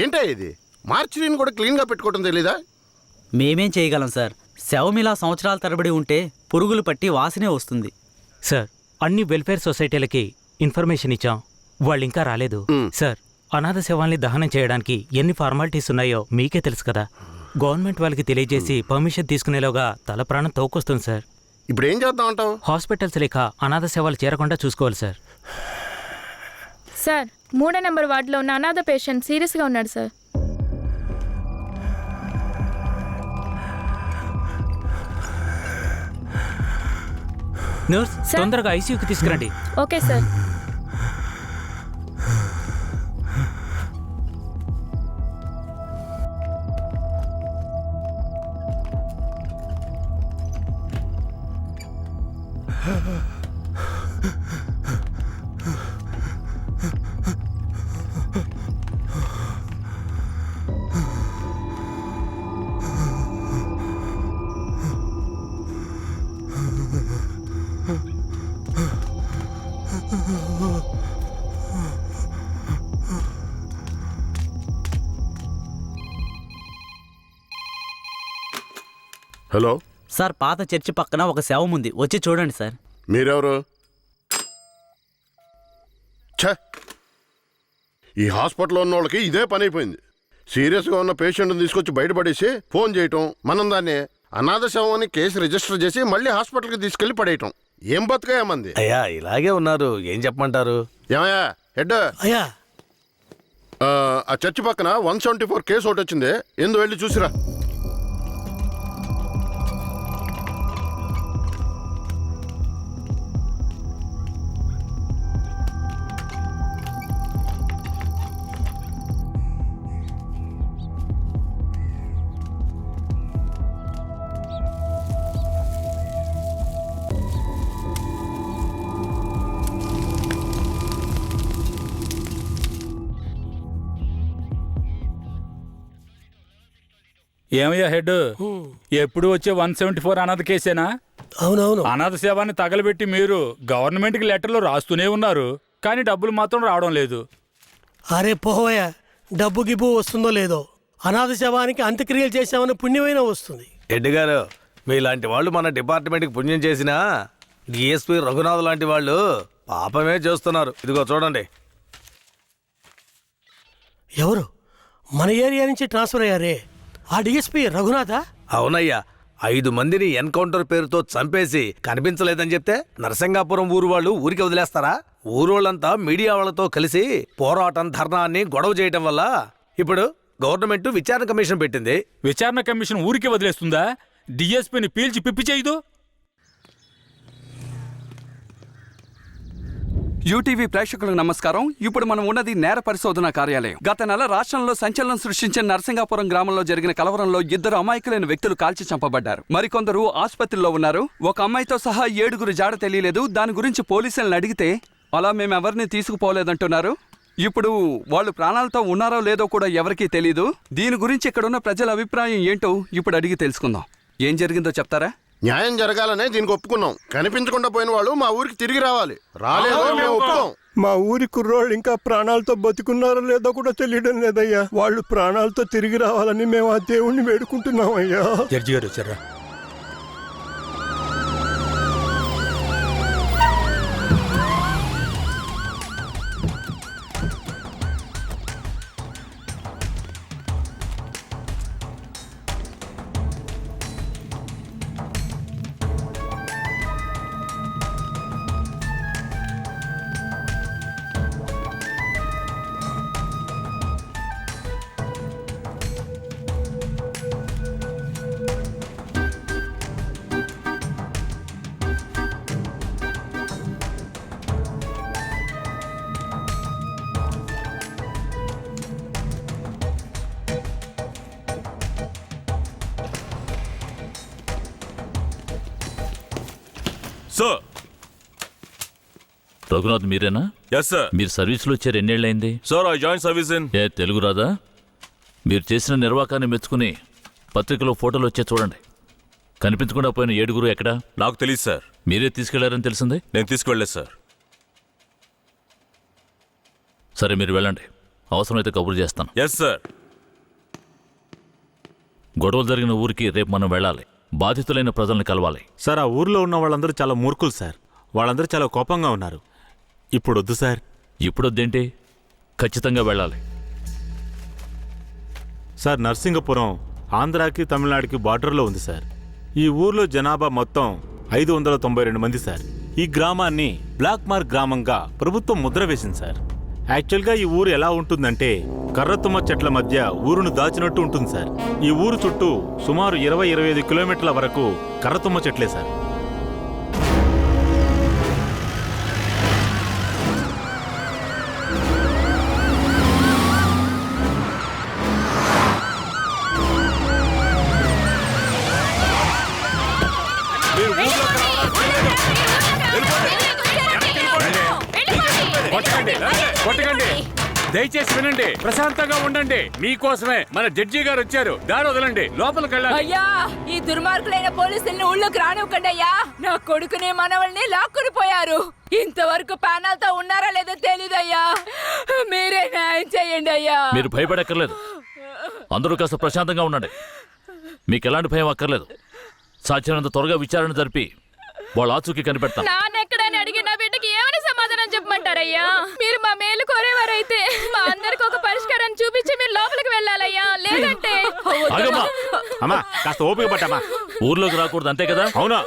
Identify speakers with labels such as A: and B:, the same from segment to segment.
A: ఏంటా ఇది? మార్చిని కూడా క్లీన్గా పెట్టుకోవడం తెలీదా?
B: మేమేం చేయగలం సార్? శవమిలా సంవత్సరాల తరబడి ఉంటే పురుగులు పట్టి వాసనే వస్తుంది.
C: సార్, అన్ని వెల్ఫేర్ సొసైటీలకి ఇన్ఫర్మేషన్ ఇచ్చాం, వాళ్ళు ఇంకా రాలేదు. సార్, అనాథ శవాల్ని దహనం చేయడానికి ఎన్ని ఫార్మాలిటీస్ ఉన్నాయో మీకే తెలుసు కదా. గవర్నమెంట్ వాళ్ళకి తెలియజేసి పర్మిషన్ తీసుకునేలోగా తల ప్రాణం తోకొస్తుంది సార్.
A: ఇప్పుడు ఏం చేద్దాం అంటావు?
C: హాస్పిటల్స్ లేక అనాథ శవాలు చేరకుండా చూసుకోవాలి సార్.
D: సార్, 3వ నెంబర్ వార్డులో ఉన్న అనాథ పేషెంట్ సీరియస్గా ఉన్నాడు సార్.
C: నర్స్, తొందరగా ఐసీయూకి తీసుకురండి.
D: Okay sir.
A: హలో
B: సార్, పాత చర్చి పక్కన ఒక శవం ఉంది, వచ్చి చూడండి సార్.
A: మీరెవరు? ఈ హాస్పిటల్లో ఉన్న వాళ్ళకి ఇదే పని అయిపోయింది. సీరియస్గా ఉన్న పేషెంట్ని తీసుకొచ్చి బయటపడేసి ఫోన్ చేయటం, మనం దాన్ని అనాథ శవం అని కేసు రిజిస్టర్ చేసి మళ్ళీ హాస్పిటల్కి తీసుకెళ్లి పడేయటం. ఏం బతుకయ్యామంది?
E: అయ్యా, ఇలాగే ఉన్నారు, ఏం చెప్పమంటారు?
A: ఏమయ్యా హెడ్?
E: అయ్యా,
A: ఆ చర్చి పక్కన 174 కేసు ఒకటి వచ్చింది, ఎందు వెళ్ళి చూసిరా.
F: ఏమయ్యా హెడ్, ఎప్పుడు వచ్చే 174 అనాథ కేసేనా?
E: అవునవును.
F: అనాథ సేవాన్ని తగలబెట్టి మీరు గవర్నమెంట్కి లెటర్లు రాస్తూనే ఉన్నారు, కానీ డబ్బులు మాత్రం రావడం లేదు.
G: అరే పోవయ్యా, డబ్బు గిబ్బు వస్తుందో లేదో, అనాథ శవానికి అంత్యక్రియలు చేసామని పుణ్యమైనా వస్తుంది.
E: రెడ్డి గారు, మీలాంటి వాళ్ళు మన డిపార్ట్మెంట్కి పుణ్యం చేసినా డిఎస్పీ రఘునాథ్ లాంటి వాళ్ళు పాపమే చేస్తున్నారు. ఇదిగో చూడండి.
G: ఎవరు మన ఏరియా నుంచి ట్రాన్స్ఫర్ అయ్యారే, ఆ డిఎస్పీ రఘునాథా?
E: అవునయ్యా, 5 మందిని ఎన్కౌంటర్ పేరుతో చంపేసి కనిపించలేదని చెప్తే నరసింగాపురం ఊరు వాళ్ళు ఊరికి వదిలేస్తారా? ఊరోళ్ళంతా మీడియా వాళ్ళతో కలిసి పోరాటం, ధర్నాన్ని గొడవ చేయడం వల్ల ఇప్పుడు గవర్నమెంట్ విచారణ కమిషన్ పెట్టింది.
F: విచారణ కమిషన్ ఊరికి వదిలేస్తుందా? డిఎస్పీని పీల్చి పిప్పి చేయదు.
H: యూటీవీ ప్రేక్షకులకు నమస్కారం. ఇప్పుడు మనం ఉన్నది నేర పరిశోధన కార్యాలయం. గత నెల రాష్ట్రంలో సంచలనం సృష్టించిన నరసింగాపురం గ్రామంలో జరిగిన కలవరంలో 2 అమాయకులైన వ్యక్తులు కాల్చి చంపబడ్డారు. మరికొందరు ఆసుపత్రిలో ఉన్నారు. ఒక అమ్మాయితో సహా 7 జాడ తెలియలేదు. దాని గురించి పోలీసులను అడిగితే అలా మేమెవరిని తీసుకుపోలేదంటున్నారు. ఇప్పుడు వాళ్ళు ప్రాణాలతో ఉన్నారో లేదో కూడా ఎవరికీ తెలీదు. దీని గురించి ఇక్కడున్న ప్రజల అభిప్రాయం ఏంటో ఇప్పుడు అడిగి తెలుసుకుందాం. ఏం జరిగిందో చెప్తారా?
A: న్యాయం జరగాలనే దీనికి ఒప్పుకున్నాం. కనిపించకుండా పోయిన వాళ్ళు మా ఊరికి తిరిగి రావాలి. రాలేదో మేము ఒప్పుకోం.
I: మా ఊరి కుర్రోళ్ళు ఇంకా ప్రాణాలతో బతుకున్నారో లేదో కూడా తెలియడం లేదయ్యా. వాళ్ళు ప్రాణాలతో తిరిగి రావాలని మేము ఆ దేవుణ్ణి వేడుకుంటున్నాం అయ్యా.
F: జడ్జి గారు వచ్చారా?
J: సార్.
K: రఘునాథ్ మీరేనా?
J: Yes sir.
K: మీరు సర్వీస్లో వచ్చారు ఎన్నేళ్ళైంది?
J: Sir, I join service in.
K: Telugu రాదా? మీరు చేసిన నిర్వాకాన్ని మెచ్చుకుని పత్రికలో ఫోటోలు వచ్చే చూడండి. కనిపించకుండా పోయిన 7 ఎక్కడా?
J: నాకు తెలియదు సార్.
K: మీరే తీసుకెళ్లారని తెలిసింది?
J: నేను తీసుకువెళ్ళలేదు సార్.
K: సరే, మీరు వెళ్ళండి. అవసరమైతే కబురు చేస్తాను.
J: Yes sir.
K: గొడవలు జరిగిన ఊరికి రేపు మనం వెళ్ళాలి. బాధితులైన ప్రజల్ని కలవాలి.
L: సార్, ఆ ఊర్లో ఉన్న వాళ్ళందరూ చాలా మూర్ఖులు సార్. వాళ్ళందరూ చాలా కోపంగా ఉన్నారు. ఇప్పుడు వద్దు సార్.
K: ఇప్పుడొద్దేంటి? ఖచ్చితంగా వెళ్ళాలి.
L: సార్, నర్సింగపురం ఆంధ్రాకి తమిళనాడుకి బార్డర్లో ఉంది సార్. ఈ ఊర్లో జనాభా మొత్తం 592 మంది సార్. ఈ గ్రామాన్ని బ్లాక్ మార్క్ గ్రామంగా ప్రభుత్వం ముద్ర వేసింది సార్. యాక్చువల్గా ఈ ఊరు ఎలా ఉంటుందంటే కర్రతుమ్మ చెట్ల మధ్య ఊరును దాచినట్టు ఉంటుంది సార్. ఈ ఊరు చుట్టూ సుమారు 20-25 కిలోమీటర్ల వరకు కర్రతుమ్మ చెట్లే సార్.
F: కొట్టకండి, దయచేసి వినండి, ప్రశాంతంగా ఉండండి. మీకోసమే మన జడ్జి గారు వచ్చారు. దారి వదలండి, లోపలికి వెళ్ళాలి.
M: అయ్యా, ఈ దుర్మార్గులైన పోలీసుల్ని ఊళ్ళోకి రానివ్వకండి అయ్యా. నా కొడుకుని మనవల్ని లాక్కుని పోయారు. ఇంతవరకు ప్యానల్తో ఉన్నారా లేదో తెలీదయ్యా. మీరే న్యాయం చేయండి అయ్యా.
K: మీరు భయపడక్కర్లేదు. అందరూ కాస్త ప్రశాంతంగా ఉండండి. మీకు ఎలాంటి భయం అక్కర్లేదు. సాధ్యమైనంత త్వరగా విచారణ జరిపి వాళ్ళ ఆచూకీ కనిపెడతాం.
D: నాన్నెక్కడని అడిగిన బిడ్డకి ఏమని సమాధానం చెప్పమంటారయ్యా? మీరు మా మేలు కోరేవారైతే మా అందరికి ఒక పరిష్కారం చూపించి మీరు లోపలికి వెళ్ళాలయ్యా. లేదంటే
L: ఆగమ్మా. అమ్మా, కాస్త ఓపిక పట్టమ్మా.
K: ఊర్లోకి రాకూడదు, అంతే కదా?
L: అవునా?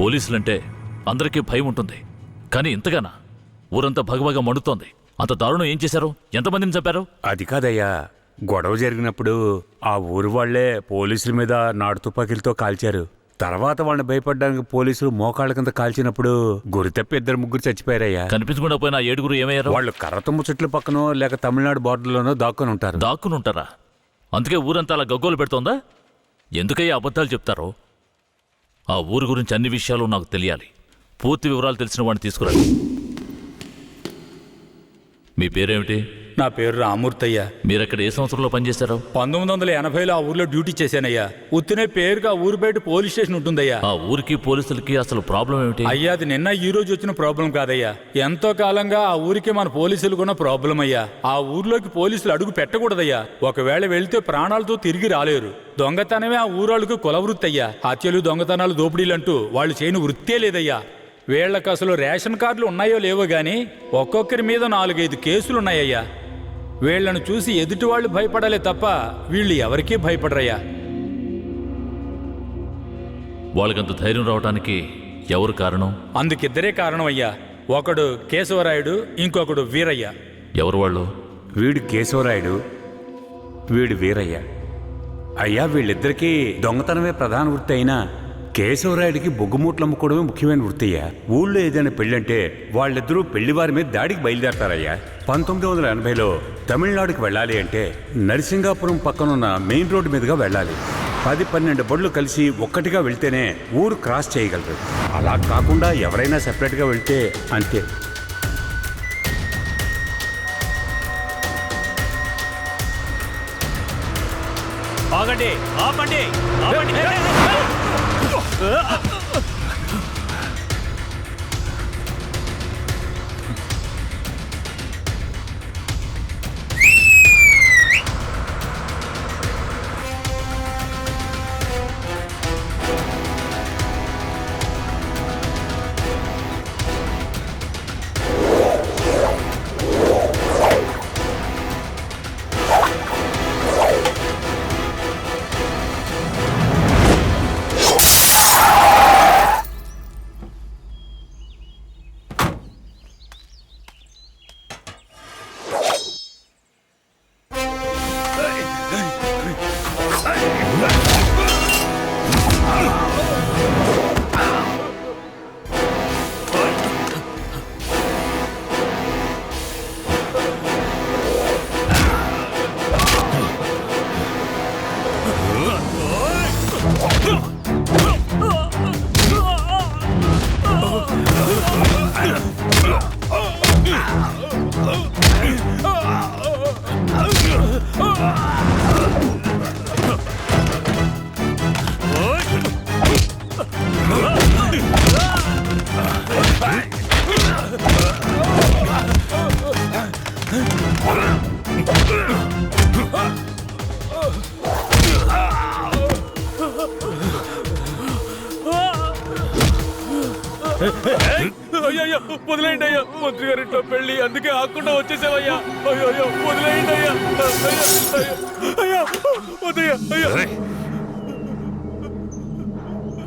K: పోలీసులంటే అందరికీ భయం ఉంటుంది, కానీ ఇంతగానా? ఊరంతా భగభగ మండుతోంది. అంత దారుణం ఏం చేశారు? ఎంతమందిని చంపారు?
N: అది కాదయ్యా, గొడవ జరిగినప్పుడు ఆ ఊరు వాళ్లే పోలీసుల మీద నాటు తుపాకీలతో కాల్చారు. తర్వాత వాళ్ళని భయపడడానికి పోలీసులు మోకాళ్ళ కింద కాల్చినప్పుడు గురి తప్పి 2-3 చచ్చిపోయారయ్యా.
K: కనిపించకుండా పోయిన 7 ఏమయ్యారు?
N: వాళ్ళు కర్రతుమ్మ చెట్ల పక్కనో లేక తమిళనాడు బార్డర్లోనో దాక్కుని ఉంటారు.
K: దాక్కుని ఉంటారా? అందుకే ఊరంతా అలా గగ్గోలు పెడుతోందా? ఎందుకయ్యా అబద్ధాలు చెప్తారో? ఆ ఊరు గురించి అన్ని విషయాలు నాకు తెలియాలి. పూర్తి వివరాలు తెలిసిన వాడిని తీసుకురండి. మీ పేరేమిటి?
F: నా పేరు రామూర్తయ్య.
K: మీరక్కడ ఏ సంవత్సరంలో పనిచేశారు?
F: 1980లో ఆ ఊర్లో డ్యూటీ చేశానయ్యా. ఉత్తినే పేరుగా ఊరు బయట పోలీస్ స్టేషన్ ఉంటుందయ్యా.
K: ఆ ఊరికి పోలీసులకి అసలు ప్రాబ్లం ఏమిటి?
F: అయ్యా, అది నిన్న ఈ రోజు వచ్చిన ప్రాబ్లం కాదయ్యా. ఎంతో కాలంగా ఆ ఊరికి మన పోలీసులు కూడా ప్రాబ్లం అయ్యా. ఆ ఊర్లోకి పోలీసులు అడుగు పెట్టకూడదయ్యా. ఒకవేళ వెళ్తే ప్రాణాలతో తిరిగి రాలేరు. దొంగతనమే ఆ ఊరాళ్ళకు కులవృత్తి అయ్యా. హత్యలు, దొంగతనాలు, దోపిడీలంటూ వాళ్ళు చేయని వృత్తే లేదయ్యా. వీళ్ళకి అసలు రేషన్ కార్డులు ఉన్నాయో లేవో గాని ఒక్కొక్కరి మీద 4-5 కేసులున్నాయ్యా. వీళ్లను చూసి ఎదుటి వాళ్ళు భయపడాలే తప్ప వీళ్ళు ఎవరికీ భయపడరయ్యా.
K: వాళ్ళకంత ధైర్యం రావడానికి ఎవరు కారణం?
F: అందుకిద్దరే కారణం అయ్యా. ఒకడు కేశవరాయుడు, ఇంకొకడు వీరయ్య.
K: ఎవరు వాళ్ళు?
N: వీడు కేశవరాయుడు, వీడు వీరయ్య. అయ్యా, వీళ్ళిద్దరికీ దొంగతనమే ప్రధాన వృత్తి అయినా కేశవరాయుడికి బొగ్గుమూట్లు అమ్ముకోవడమే ముఖ్యమైన వృత్తయ్యా. ఊళ్ళో ఏదైనా పెళ్ళంటే వాళ్ళిద్దరూ పెళ్లివారి మీద దాడికి బయలుదేరతారయ్యా. 1980లో తమిళనాడుకి వెళ్ళాలి అంటే నరసింగాపురం పక్కనున్న మెయిన్ రోడ్డు మీదుగా వెళ్ళాలి. 10-12 బళ్ళు కలిసి ఒక్కటిగా వెళ్తేనే ఊరు క్రాస్ చేయగలరు. అలా కాకుండా ఎవరైనా సెపరేట్గా వెళ్తే అంతే.
C: ఆగండి, ఆపండి, ఆపండి.
F: అయ్యో వదిలేయండి అయ్యా, మంత్రి గారింట్లో పెళ్లి అందుకే ఆకుండా వచ్చేసావయ్యా. అయ్యో వదిలేయండి అయ్యా, అయ్యా వద్దయ్యా అయ్యా.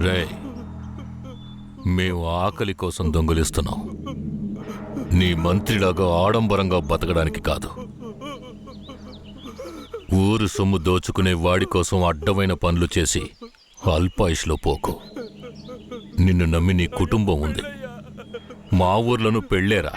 K: రే, మేము ఆకలి కోసం దొంగలిస్తున్నాం, నీ మంత్రిలాగా ఆడంబరంగా బతకడానికి కాదు. ఊరు సొమ్ము దోచుకునే వాడి కోసం అడ్డమైన పనులు చేసి అల్పాయుష్లో పోకు. నిన్ను నమ్మి నీ కుటుంబం ఉంది. మా ఊర్లను పెళ్ళేరా.